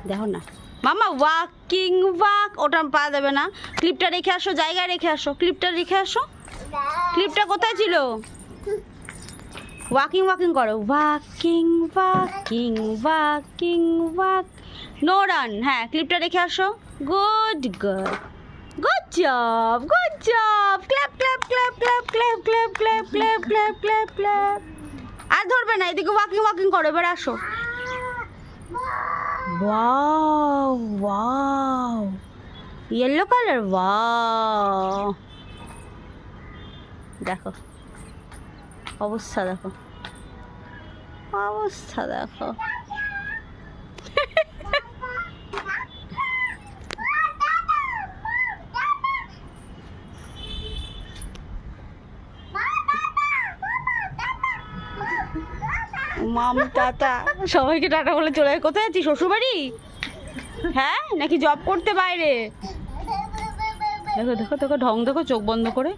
দেখো না মামা, ওয়াকিং ওয়াক, ওটা পা দেবে না। ক্লিপটা রেখে আসো, জায়গায় রেখে আসো, ক্লিপটা রেখে আসো। ক্লিপটা কোথায় ছিল? ওয়াকিং ওয়াকিং করো, walking walking walking walk, no run. হ্যাঁ, ক্লিপটা রেখে আসো। Good girl, good job, good job. Clap clap clap clap clap clap clap clap clap clap clap. আর ধরবে না, এদিকে ওয়াকিং ওয়াকিং করো, এবার আসো। Wow wow, yellow colour, wow. দেখো অবস্থা, দেখো অবস্থা, দেখো। মাম টাটা, সবাইকে টাটা বলে চলে যায়। কোথায় আছিস, শ্বশুরবাড়ি? হ্যাঁ, নাকি জব করতে বাইরে? দেখো দেখো দেখো, ঢং দেখো, চোখ বন্ধ করে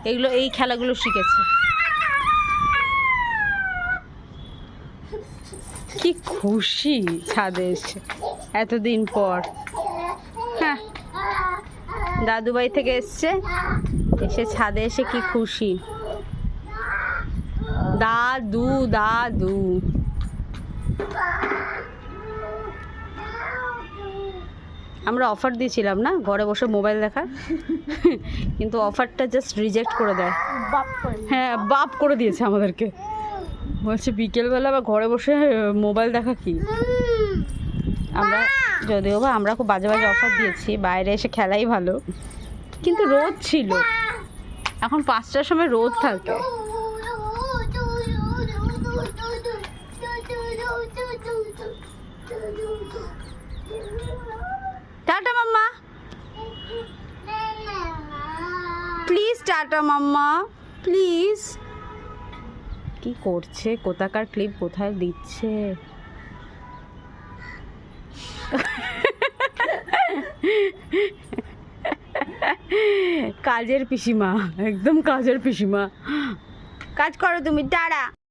এগুলো, এই খেলাগুলো শিখেছে। কি খুশি ছাদে এসে এতদিন পর। হ্যাঁ, দাদুবাড়ি থেকে এসছে, এসে ছাদে এসে কি খুশি। দাদু দাদু। আমরা অফার দিয়েছিলাম না ঘরে বসে মোবাইল দেখার, কিন্তু অফারটা জাস্ট রিজেক্ট করে দেয়। হ্যাঁ, বাপ করে দিয়েছে আমাদেরকে। বলছে বিকেলবেলা বা ঘরে বসে মোবাইল দেখা কি। আমরা যদিও বা আমরা খুব বাজে বাজে অফার দিয়েছি, বাইরে এসে খেলাই ভালো, কিন্তু রোদ ছিল। এখন 5টার সময় রোদ থাকে। Tata mamma, please tata mamma, please. কি করছে, কোথাকার ক্লিপ কোথায় দিচ্ছে। কাজের পিসিমা, একদম কাজের পিসিমা। কাজ করো তুমি, টাটা।